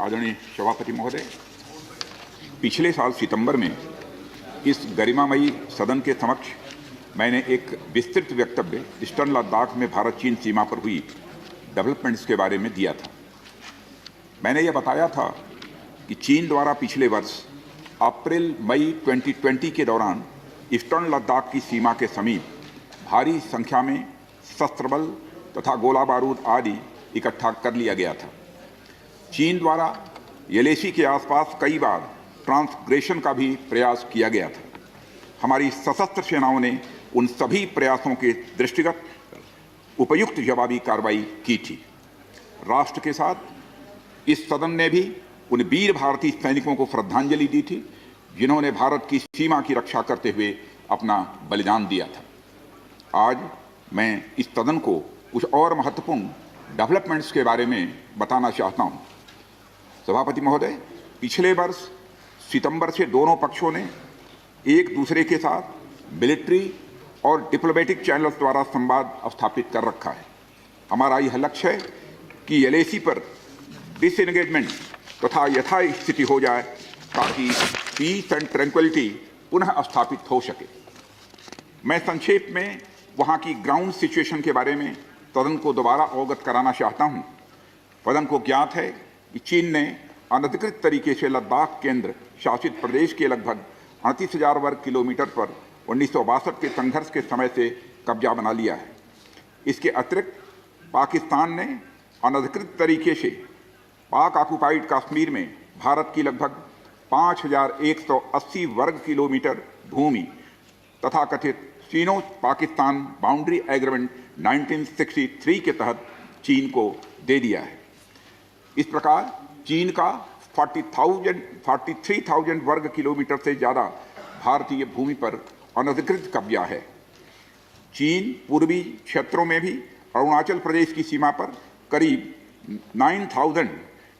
आदरणीय सभापति महोदय, पिछले साल सितंबर में इस गरिमामयी सदन के समक्ष मैंने एक विस्तृत वक्तव्य ईस्टर्न लद्दाख में भारत चीन सीमा पर हुई डेवलपमेंट्स के बारे में दिया था। मैंने यह बताया था कि चीन द्वारा पिछले वर्ष अप्रैल मई 2020 के दौरान ईस्टर्न लद्दाख की सीमा के समीप भारी संख्या में शस्त्र बल तथा गोला बारूद आदि इकट्ठा कर लिया गया था। चीन द्वारा एलएसी के आसपास कई बार ट्रांसग्रेशन का भी प्रयास किया गया था। हमारी सशस्त्र सेनाओं ने उन सभी प्रयासों के दृष्टिगत उपयुक्त जवाबी कार्रवाई की थी। राष्ट्र के साथ इस सदन ने भी उन वीर भारतीय सैनिकों को श्रद्धांजलि दी थी जिन्होंने भारत की सीमा की रक्षा करते हुए अपना बलिदान दिया था। आज मैं इस सदन को कुछ और महत्वपूर्ण डेवलपमेंट्स के बारे में बताना चाहता हूं। सभापति महोदय, पिछले वर्ष सितंबर से दोनों पक्षों ने एक दूसरे के साथ मिलिट्री और डिप्लोमेटिक चैनल्स द्वारा संवाद स्थापित कर रखा है। हमारा यह लक्ष्य है कि एलएसी पर डिसएंगेजमेंट तथा यथास्थिति हो जाए ताकि पीस एंड ट्रैंक्विलिटी पुनः स्थापित हो सके। मैं संक्षेप में वहां की ग्राउंड सिचुएशन के बारे में सदन को दोबारा अवगत कराना चाहता हूं। सदन को ज्ञात है कि चीन ने अनधिकृत तरीके से लद्दाख केंद्र शासित प्रदेश के लगभग 38,000 वर्ग किलोमीटर पर 1962 के संघर्ष के समय से कब्जा बना लिया है। इसके अतिरिक्त पाकिस्तान ने अनधिकृत तरीके से पाक ऑक्युपाइड कश्मीर में भारत की लगभग 5,180 वर्ग किलोमीटर भूमि तथा कथित चीनो पाकिस्तान बाउंड्री एग्रीमेंट 1963 के तहत चीन को दे दिया है। इस प्रकार चीन का 43,000 वर्ग किलोमीटर से ज़्यादा भारतीय भूमि पर अनधिकृत कब्जा है। चीन पूर्वी क्षेत्रों में भी अरुणाचल प्रदेश की सीमा पर करीब 90,000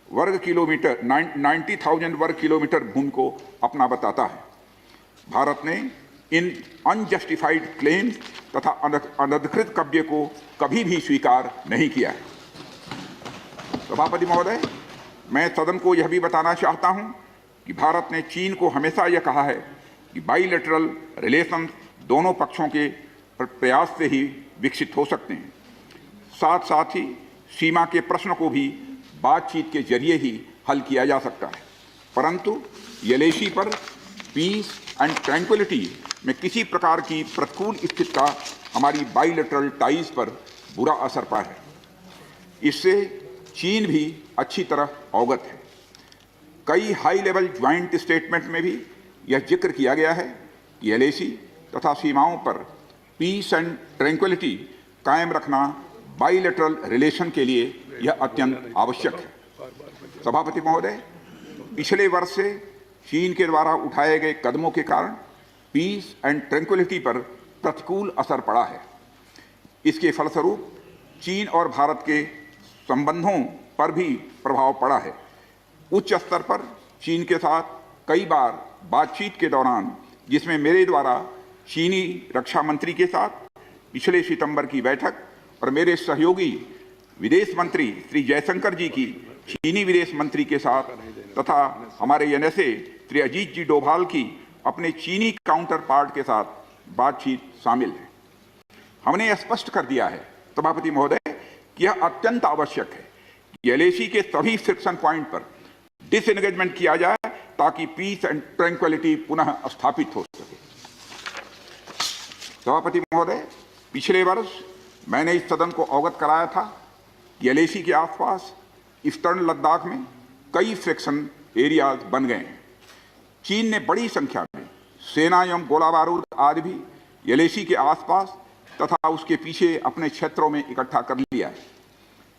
वर्ग किलोमीटर 90,000 वर्ग किलोमीटर भूमि को अपना बताता है। भारत ने इन अनजस्टिफाइड क्लेम्स तथा अनधिकृत कब्जे को कभी भी स्वीकार नहीं किया है। सभापति महोदय, मैं सदन को यह भी बताना चाहता हूं कि भारत ने चीन को हमेशा यह कहा है कि बाइलेटरल रिलेशन दोनों पक्षों के प्रयास से ही विकसित हो सकते हैं। साथ साथ ही सीमा के प्रश्न को भी बातचीत के जरिए ही हल किया जा सकता है, परंतु एलएसी पर पीस एंड ट्रैंक्विलिटी में किसी प्रकार की प्रतिकूल स्थिति का हमारी बाइलेटरल टाइज पर बुरा असर पड़ा है। इससे चीन भी अच्छी तरह अवगत है। कई हाई लेवल ज्वाइंट स्टेटमेंट में भी यह जिक्र किया गया है कि एलएसी तथा सीमाओं पर पीस एंड ट्रैंक्विलिटी कायम रखना बाइलेटरल रिलेशन के लिए यह अत्यंत आवश्यक है। सभापति महोदय, पिछले वर्ष से चीन के द्वारा उठाए गए कदमों के कारण पीस एंड ट्रैंक्विलिटी पर प्रतिकूल असर पड़ा है। इसके फलस्वरूप चीन और भारत के संबंधों पर भी प्रभाव पड़ा है। उच्च स्तर पर चीन के साथ कई बार बातचीत के दौरान, जिसमें मेरे द्वारा चीनी रक्षा मंत्री के साथ पिछले सितंबर की बैठक और मेरे सहयोगी विदेश मंत्री श्री जयशंकर जी की चीनी विदेश मंत्री के साथ तथा हमारे एनएसए श्री अजीत जी डोभाल की अपने चीनी काउंटर पार्ट के साथ बातचीत शामिल है। हमने यह स्पष्ट कर दिया है सभापति महोदय कि यह अत्यंत आवश्यक है कि एलएसी के सभी फ्रिक्शन पॉइंट पर डिसएंगेजमेंट किया जाए ताकि पीस एंड ट्रैंक्विलिटी पुनः स्थापित हो सके। सभापति महोदय, पिछले वर्ष मैंने इस सदन को अवगत कराया था कि एलएसी के आसपास ईस्टर्न लद्दाख में कई फ्रिक्शन एरियाज बन गए हैं। चीन ने बड़ी संख्या में सेना एवं गोला बारूद आदि भी एलएसी के आसपास तथा उसके पीछे अपने क्षेत्रों में इकट्ठा कर लिया है।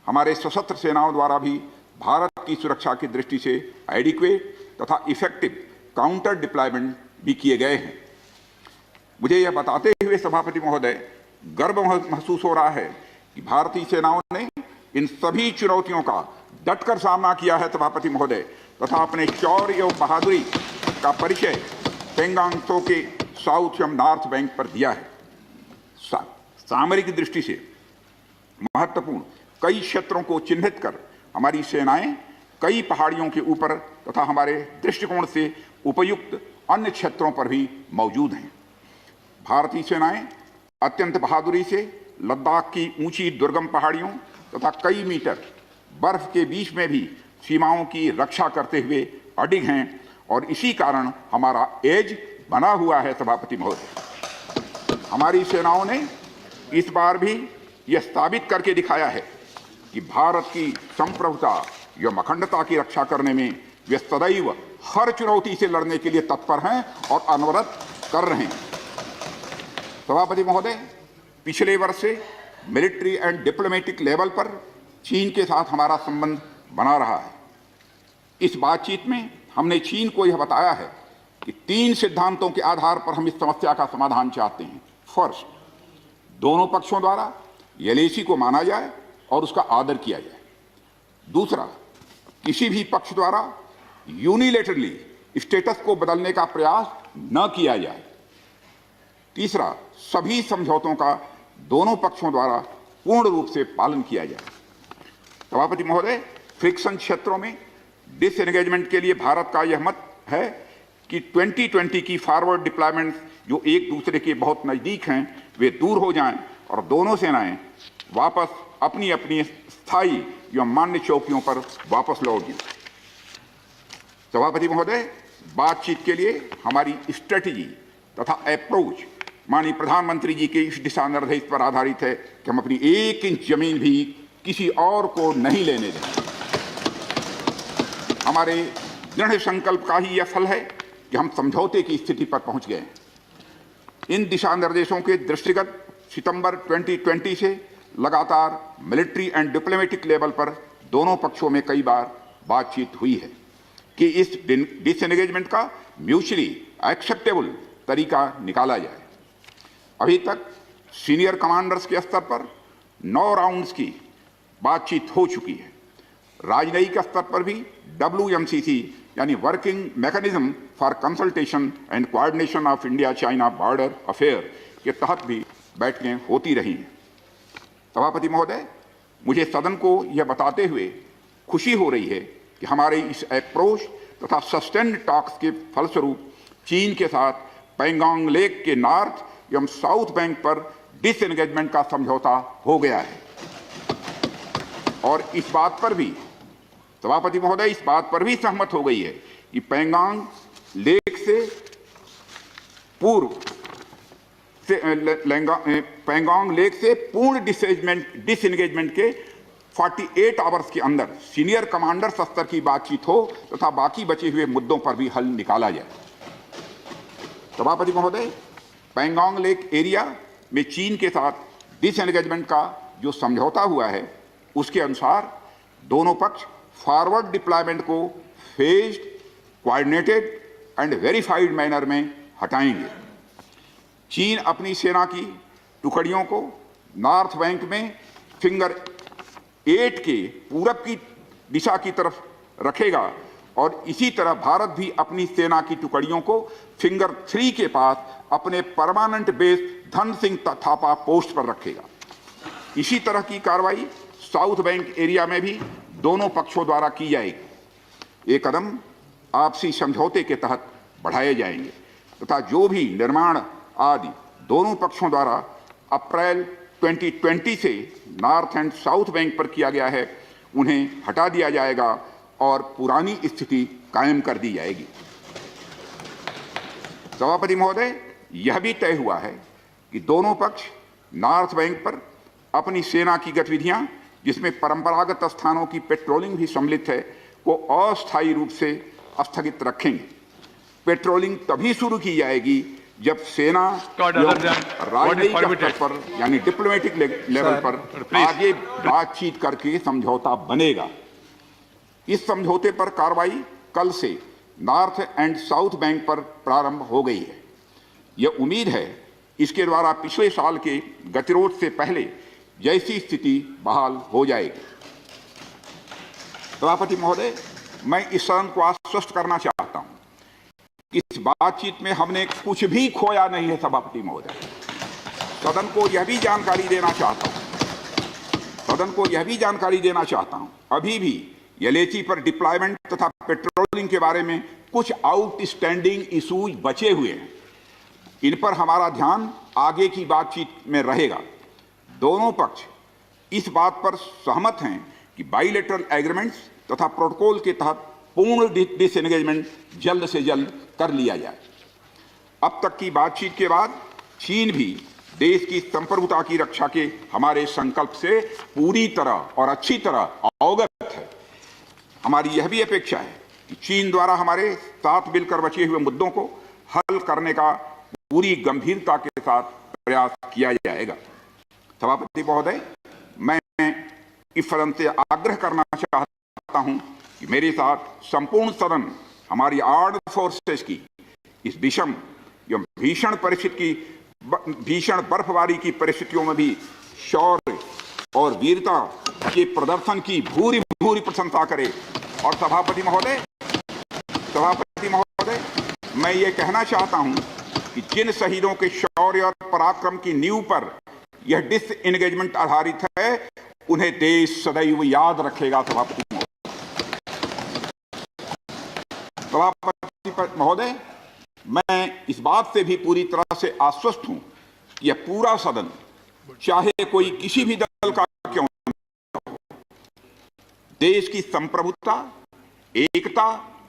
हमारे सशस्त्र सेनाओं द्वारा भी भारत की सुरक्षा की दृष्टि से एडिक्वेट तथा इफेक्टिव काउंटर डिप्लॉयमेंट भी किए गए हैं। मुझे यह बताते हुए सभापति महोदय गर्व महसूस हो रहा है कि भारतीय सेनाओं ने इन सभी चुनौतियों का डटकर सामना किया है सभापति महोदय, तथा अपने शौर्य एवं बहादुरी का परिचय पेंगांग त्सो के साउथ एवं नॉर्थ बैंक पर दिया है। सामरिक दृष्टि से महत्वपूर्ण कई क्षेत्रों को चिन्हित कर हमारी सेनाएं कई पहाड़ियों के ऊपर तथा हमारे दृष्टिकोण से उपयुक्त अन्य क्षेत्रों पर भी मौजूद हैं। भारतीय सेनाएं अत्यंत बहादुरी से लद्दाख की ऊंची दुर्गम पहाड़ियों तथा कई मीटर बर्फ के बीच में भी सीमाओं की रक्षा करते हुए अडिग हैं और इसी कारण हमारा एज बना हुआ है। सभापति महोदय, हमारी सेनाओं ने इस बार भी यह साबित करके दिखाया है कि भारत की संप्रभुता एवं अखंडता की रक्षा करने में वे सदैव हर चुनौती से लड़ने के लिए तत्पर हैं और अनवरत कर रहे हैं। सभापति महोदय, पिछले वर्ष से मिलिट्री एंड डिप्लोमेटिक लेवल पर चीन के साथ हमारा संबंध बना रहा है। इस बातचीत में हमने चीन को यह बताया है कि 3 सिद्धांतों के आधार पर हम इस समस्या का समाधान चाहते हैं। फर्स्ट, दोनों पक्षों द्वारा एलएसी को माना जाए और उसका आदर किया जाए। दूसरा, किसी भी पक्ष द्वारा यूनिलेटरली स्टेटस को बदलने का प्रयास न किया जाए। तीसरा, सभी समझौतों का दोनों पक्षों द्वारा पूर्ण रूप से पालन किया जाए। सभापति महोदय, फ्रिक्शन क्षेत्रों में डिसएंगेजमेंट के लिए भारत का यह मत है कि 2020 की फॉरवर्ड डिप्लॉयमेंट जो एक दूसरे के बहुत नज़दीक हैं वे दूर हो जाएं और दोनों सेनाएं वापस अपनी अपनी स्थायी एवं मान्य चौकियों पर वापस लौट जाएं। सभापति महोदय, बातचीत के लिए हमारी स्ट्रेटजी तथा अप्रोच माननीय प्रधानमंत्री जी के इस दिशा निर्देश पर आधारित है कि हम अपनी 1 इंच जमीन भी किसी और को नहीं लेने देंगे। हमारे दृढ़ संकल्प का ही यह फल है कि हम समझौते की स्थिति पर पहुंच गए हैं। इन दिशा निर्देशों के दृष्टिगत सितंबर 2020 से लगातार मिलिट्री एंड डिप्लोमेटिक लेवल पर दोनों पक्षों में कई बार बातचीत हुई है कि इस डिसएंगेजमेंट का म्यूचुअली एक्सेप्टेबल तरीका निकाला जाए। अभी तक सीनियर कमांडर्स के स्तर पर 9 राउंड्स की बातचीत हो चुकी है। राजनयिक स्तर पर भी WMCC यानी working mechanism for consultation and coordination of India China border affair के तहत भी बैठकें होती रही हैं। सभापति महोदय, मुझे सदन को यह बताते हुए खुशी हो रही है कि हमारे इस अप्रोच तथा सस्टेन्ड टॉक्स के फलस्वरूप चीन के साथ पैंगोंग लेक के नॉर्थ एवं साउथ बैंक पर डिसएंगेजमेंट का समझौता हो गया है। और इस बात पर भी सभापति महोदय इस बात पर भी सहमत हो गई है कि पैंगोंग लेक से पूर्व से पैंगोंग लेक से पूर्ण डिसएंगेजमेंट के 48 आवर्स के अंदर सीनियर कमांडर स्तर की बातचीत हो तथा बाकी बचे हुए मुद्दों पर भी हल निकाला जाए। सभापति महोदय, पैंगोंग लेक एरिया में चीन के साथ डिसएंगेजमेंट का जो समझौता हुआ है उसके अनुसार दोनों पक्ष फॉरवर्ड डिप्लॉयमेंट को phased, coordinated and verified manner में हटाएंगे। चीन अपनी सेना की टुकड़ियों को नॉर्थ बैंक में फिंगर 8 के पूरब की दिशा की तरफ रखेगा और इसी तरह भारत भी अपनी सेना की टुकड़ियों को फिंगर 3 के पास अपने permanent base Dhan Singh Thapa post पर रखेगा। इसी तरह की कार्रवाई साउथ बैंक एरिया में भी दोनों पक्षों द्वारा की जाएगी। ये कदम आपसी समझौते के तहत बढ़ाए जाएंगे तथा जो भी निर्माण आदि दोनों पक्षों द्वारा अप्रैल 2020 से नॉर्थ एंड साउथ बैंक पर किया गया है उन्हें हटा दिया जाएगा और पुरानी स्थिति कायम कर दी जाएगी। सभापति महोदय, यह भी तय हुआ है कि दोनों पक्ष नॉर्थ बैंक पर अपनी सेना की गतिविधियां जिसमें परंपरागत स्थानों की पेट्रोलिंग भी सम्मिलित है को अस्थायी रूप से स्थगित रखेंगे। पेट्रोलिंग तभी शुरू की जाएगी जब सेना राजनयिक स्तर पर यानी डिप्लोमेटिक लेवल पर आगे बातचीत करके समझौता बनेगा। इस समझौते पर कार्रवाई कल से नॉर्थ एंड साउथ बैंक पर प्रारंभ हो गई है। यह उम्मीद है इसके द्वारा पिछले साल के गतिरोध से पहले जैसी स्थिति बहाल हो जाएगी। सभापति महोदय, मैं इस सदन को आश्वस्त करना चाहता हूं कि इस बातचीत में हमने कुछ भी खोया नहीं है। सभापति महोदय, सदन को यह भी जानकारी देना चाहता हूं अभी भी एलएसी पर डिप्लॉयमेंट तथा पेट्रोलिंग के बारे में कुछ आउटस्टैंडिंग इशूज बचे हुए हैं। इन पर हमारा ध्यान आगे की बातचीत में रहेगा। दोनों पक्ष इस बात पर सहमत हैं कि बाइलेटरल एग्रीमेंट्स तथा प्रोटोकॉल के तहत पूर्ण डिसएंगेजमेंट जल्द से जल्द कर लिया जाए। अब तक की बातचीत के बाद चीन भी देश की संप्रभुता की रक्षा के हमारे संकल्प से पूरी तरह और अच्छी तरह अवगत है। हमारी यह भी अपेक्षा है कि चीन द्वारा हमारे साथ मिलकर बचे हुए मुद्दों को हल करने का पूरी गंभीरता के साथ प्रयास किया जाएगा। सभापति महोदय, मैं इस सदन से आग्रह करना चाहता हूं कि मेरे साथ संपूर्ण सदन हमारी आर्म्ड फोर्सेस की इस विषम एवं भीषण बर्फबारी की परिस्थितियों में भी शौर्य और वीरता के प्रदर्शन की भूरी भूरी प्रशंसा करे। और सभापति महोदय, मैं ये कहना चाहता हूं कि जिन शहीदों के शौर्य और पराक्रम की नींव पर यह डिसएंगेजमेंट आधारित है, उन्हें देश सदैव याद रखेगा। सभापति महोदय, मैं इस बात से भी पूरी तरह से आश्वस्त हूं कि यह पूरा सदन, चाहे कोई किसी भी दल का क्यों न हो, देश की संप्रभुता, एकता